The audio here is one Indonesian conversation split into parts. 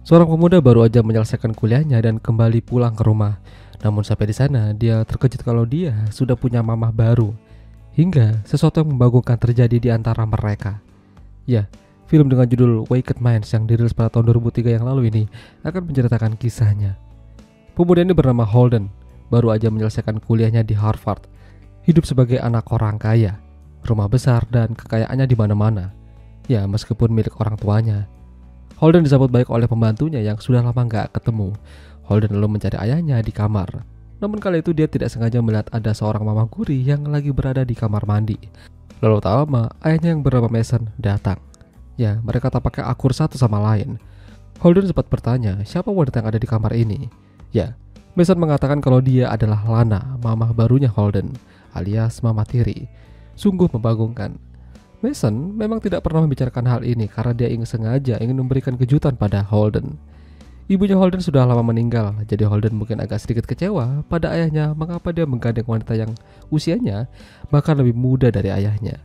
Seorang pemuda baru aja menyelesaikan kuliahnya dan kembali pulang ke rumah. Namun sampai di sana dia terkejut kalau dia sudah punya mamah baru. Hingga sesuatu yang membagongkan terjadi di antara mereka. Ya, film dengan judul Wicked Minds yang dirilis pada tahun 2003 yang lalu ini akan menceritakan kisahnya. Pemuda ini bernama Holden, baru aja menyelesaikan kuliahnya di Harvard. Hidup sebagai anak orang kaya, rumah besar dan kekayaannya di mana-mana. Ya, meskipun milik orang tuanya. Holden disambut baik oleh pembantunya yang sudah lama gak ketemu. Holden lalu mencari ayahnya di kamar. Namun kali itu dia tidak sengaja melihat ada seorang mama guri yang lagi berada di kamar mandi. Lalu tak lama, ayahnya yang bernama Mason datang. Ya, mereka tampaknya akur satu sama lain. Holden sempat bertanya, siapa wanita yang ada di kamar ini? Ya, Mason mengatakan kalau dia adalah Lana, mamah barunya Holden, alias mama tiri. Sungguh membagongkan. Mason memang tidak pernah membicarakan hal ini karena dia sengaja ingin memberikan kejutan pada Holden. Ibunya Holden sudah lama meninggal, jadi Holden mungkin agak sedikit kecewa pada ayahnya mengapa dia menggandeng wanita yang usianya bahkan lebih muda dari ayahnya.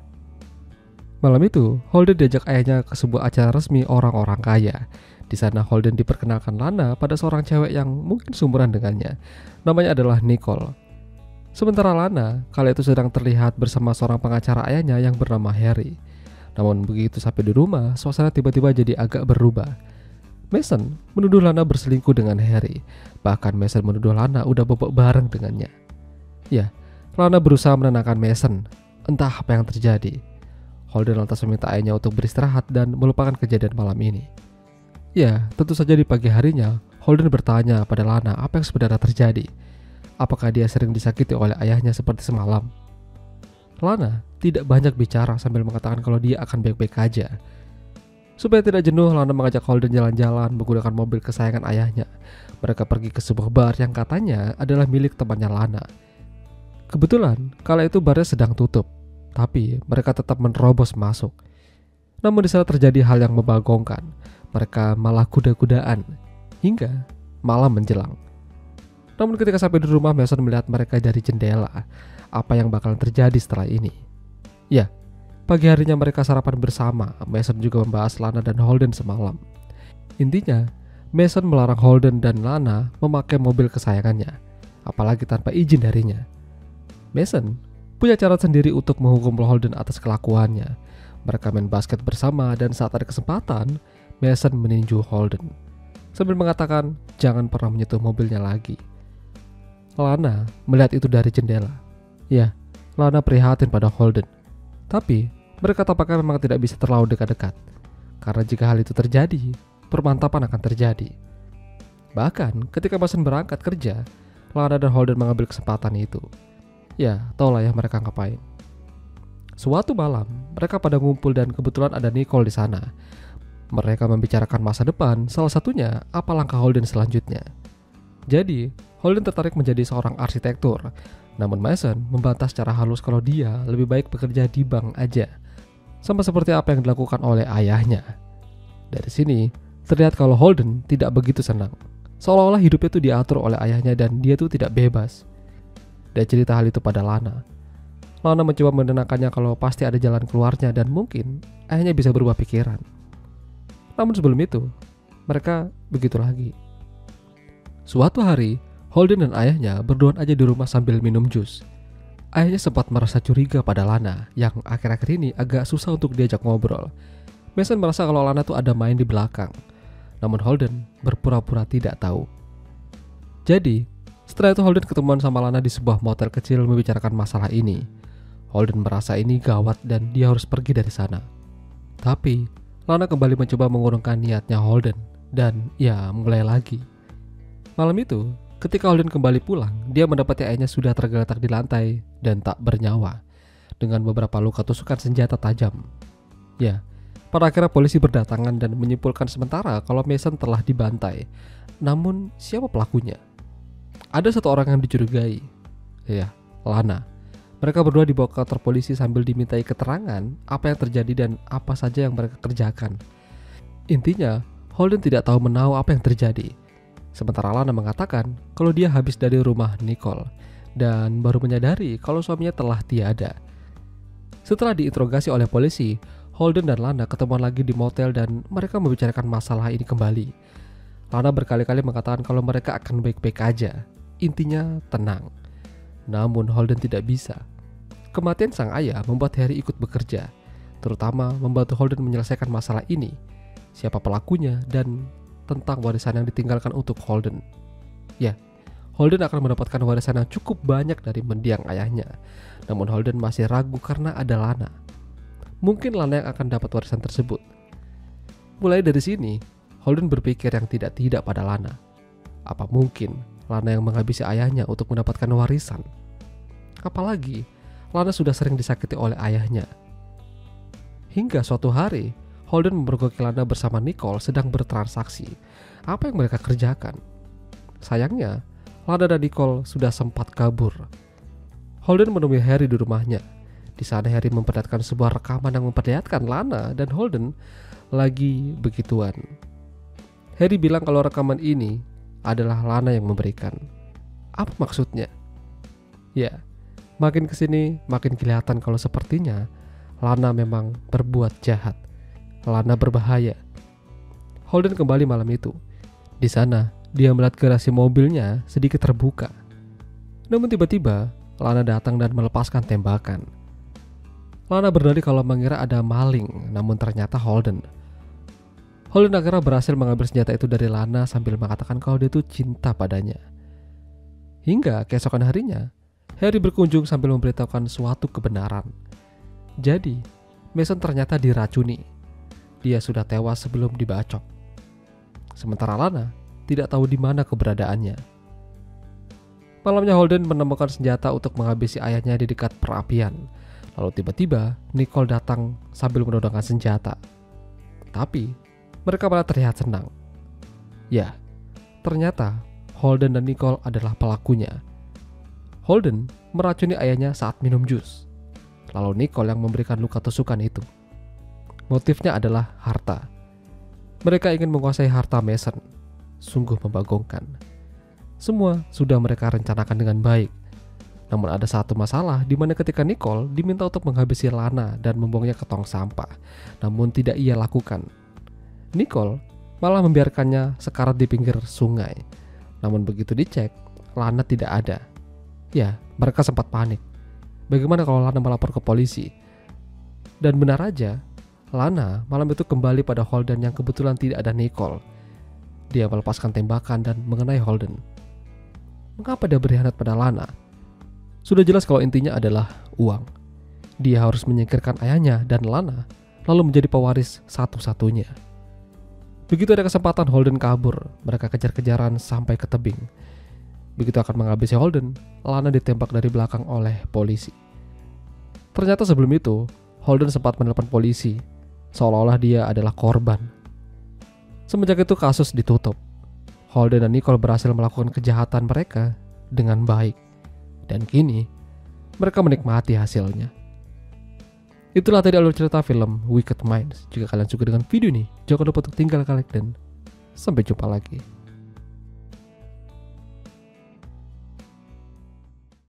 Malam itu, Holden diajak ayahnya ke sebuah acara resmi orang-orang kaya. Di sana Holden diperkenalkan Lana pada seorang cewek yang mungkin seumuran dengannya. Namanya adalah Nicole. Sementara Lana kala itu sedang terlihat bersama seorang pengacara ayahnya yang bernama Harry. Namun begitu sampai di rumah, suasana tiba-tiba jadi agak berubah. Mason menuduh Lana berselingkuh dengan Harry. Bahkan Mason menuduh Lana udah bobok bareng dengannya. Ya, Lana berusaha menenangkan Mason. Entah apa yang terjadi. Holden lantas meminta ayahnya untuk beristirahat dan melupakan kejadian malam ini. Ya, tentu saja di pagi harinya, Holden bertanya pada Lana apa yang sebenarnya terjadi. Apakah dia sering disakiti oleh ayahnya seperti semalam? Lana tidak banyak bicara sambil mengatakan kalau dia akan baik-baik aja. Supaya tidak jenuh, Lana mengajak Holden jalan-jalan menggunakan mobil kesayangan ayahnya. Mereka pergi ke sebuah bar yang katanya adalah milik temannya Lana. Kebetulan, kala itu barnya sedang tutup. Tapi mereka tetap menerobos masuk. Namun di sana terjadi hal yang membagongkan. Mereka malah kuda-kudaan hingga malam menjelang. Namun ketika sampai di rumah, Mason melihat mereka dari jendela. Apa yang bakalan terjadi setelah ini? Ya, pagi harinya mereka sarapan bersama. Mason juga membahas Lana dan Holden semalam. Intinya, Mason melarang Holden dan Lana memakai mobil kesayangannya, apalagi tanpa izin darinya. Mason punya cara sendiri untuk menghukum Holden atas kelakuannya. Mereka main basket bersama dan saat ada kesempatan, Mason meninju Holden sambil mengatakan jangan pernah menyentuh mobilnya lagi. Lana melihat itu dari jendela. Ya, Lana prihatin pada Holden. Tapi mereka tampaknya memang tidak bisa terlalu dekat-dekat. Karena jika hal itu terjadi, permantapan akan terjadi. Bahkan ketika Mason berangkat kerja, Lana dan Holden mengambil kesempatan itu. Ya, taulah ya mereka ngapain. Suatu malam, mereka pada ngumpul dan kebetulan ada Nicole di sana. Mereka membicarakan masa depan, salah satunya apa langkah Holden selanjutnya. Jadi, Holden tertarik menjadi seorang arsitektur. Namun Mason membantah secara halus kalau dia lebih baik bekerja di bank aja. Sama seperti apa yang dilakukan oleh ayahnya. Dari sini, terlihat kalau Holden tidak begitu senang. Seolah-olah hidupnya itu diatur oleh ayahnya dan dia tuh tidak bebas. Dia cerita hal itu pada Lana. Lana mencoba menenangkannya kalau pasti ada jalan keluarnya dan mungkin ayahnya bisa berubah pikiran. Namun sebelum itu, mereka begitu lagi. Suatu hari, Holden dan ayahnya berduaan aja di rumah sambil minum jus. Ayahnya sempat merasa curiga pada Lana yang akhir-akhir ini agak susah untuk diajak ngobrol. Mason merasa kalau Lana tuh ada main di belakang. Namun Holden berpura-pura tidak tahu. Jadi, setelah itu Holden ketemuan sama Lana di sebuah motel kecil membicarakan masalah ini. Holden merasa ini gawat dan dia harus pergi dari sana. Tapi, Lana kembali mencoba mengurungkan niatnya Holden dan ya mulai lagi. Malam itu, ketika Holden kembali pulang, dia mendapati ayahnya sudah tergeletak di lantai dan tak bernyawa dengan beberapa luka tusukan senjata tajam. Ya, pada akhirnya polisi berdatangan dan menyimpulkan sementara kalau Mason telah dibantai. Namun, siapa pelakunya? Ada satu orang yang dicurigai, ya, Lana. Mereka berdua dibawa ke kantor polisi sambil dimintai keterangan apa yang terjadi dan apa saja yang mereka kerjakan. Intinya, Holden tidak tahu menahu apa yang terjadi. Sementara Lana mengatakan kalau dia habis dari rumah Nicole dan baru menyadari kalau suaminya telah tiada. Setelah diinterogasi oleh polisi, Holden dan Lana ketemuan lagi di motel dan mereka membicarakan masalah ini kembali. Lana berkali-kali mengatakan kalau mereka akan baik-baik aja. Intinya tenang. Namun Holden tidak bisa. Kematian sang ayah membuat Harry ikut bekerja, terutama membantu Holden menyelesaikan masalah ini, siapa pelakunya, dan tentang warisan yang ditinggalkan untuk Holden. Ya, Holden akan mendapatkan warisan yang cukup banyak dari mendiang ayahnya. Namun Holden masih ragu karena ada Lana. Mungkin Lana yang akan dapat warisan tersebut. Mulai dari sini, Holden berpikir yang tidak-tidak pada Lana. Apa mungkin Lana yang menghabisi ayahnya untuk mendapatkan warisan? Apalagi Lana sudah sering disakiti oleh ayahnya. Hingga suatu hari, Holden memergoki Lana bersama Nicole sedang bertransaksi. Apa yang mereka kerjakan? Sayangnya, Lana dan Nicole sudah sempat kabur. Holden menemui Harry di rumahnya. Di sana Harry memperlihatkan sebuah rekaman yang memperlihatkan Lana dan Holden lagi begituan. Harry bilang kalau rekaman ini adalah Lana yang memberikan. Apa maksudnya? Ya, makin kesini makin kelihatan kalau sepertinya Lana memang berbuat jahat. Lana berbahaya. Holden kembali malam itu. Di sana, dia melihat garasi mobilnya sedikit terbuka. Namun tiba-tiba, Lana datang dan melepaskan tembakan. Lana berdalih kalau mengira ada maling, namun ternyata Holden. Holden akhirnya berhasil mengambil senjata itu dari Lana sambil mengatakan kalau dia itu cinta padanya. Hingga keesokan harinya, Harry berkunjung sambil memberitahukan suatu kebenaran. Jadi, Mason ternyata diracuni. Dia sudah tewas sebelum dibacok. Sementara Lana tidak tahu di mana keberadaannya. Malamnya Holden menemukan senjata untuk menghabisi ayahnya di dekat perapian. Lalu tiba-tiba Nicole datang sambil menodongkan senjata. Tapi mereka malah terlihat senang. Ya, ternyata Holden dan Nicole adalah pelakunya. Holden meracuni ayahnya saat minum jus. Lalu Nicole yang memberikan luka tusukan itu. Motifnya adalah harta. Mereka ingin menguasai harta Mason. Sungguh membagongkan. Semua sudah mereka rencanakan dengan baik. Namun ada satu masalah di mana ketika Nicole diminta untuk menghabisi Lana dan membuangnya ke tong sampah. Namun tidak ia lakukan. Nicole malah membiarkannya sekarat di pinggir sungai. Namun begitu dicek, Lana tidak ada. Ya, mereka sempat panik. Bagaimana kalau Lana melapor ke polisi? Dan benar aja, Lana malam itu kembali pada Holden yang kebetulan tidak ada Nicole. Dia melepaskan tembakan dan mengenai Holden. Mengapa dia berkhianat pada Lana? Sudah jelas kalau intinya adalah uang. Dia harus menyingkirkan ayahnya dan Lana, lalu menjadi pewaris satu-satunya. Begitu ada kesempatan Holden kabur, mereka kejar-kejaran sampai ke tebing. Begitu akan menghabisi Holden, Lana ditembak dari belakang oleh polisi. Ternyata sebelum itu, Holden sempat menelpon polisi, seolah-olah dia adalah korban. Semenjak itu kasus ditutup. Holden dan Nicole berhasil melakukan kejahatan mereka dengan baik. Dan kini, mereka menikmati hasilnya. Itulah tadi alur cerita film Wicked Minds. Jika kalian suka dengan video ini, jangan lupa untuk tinggal like dan sampai jumpa lagi.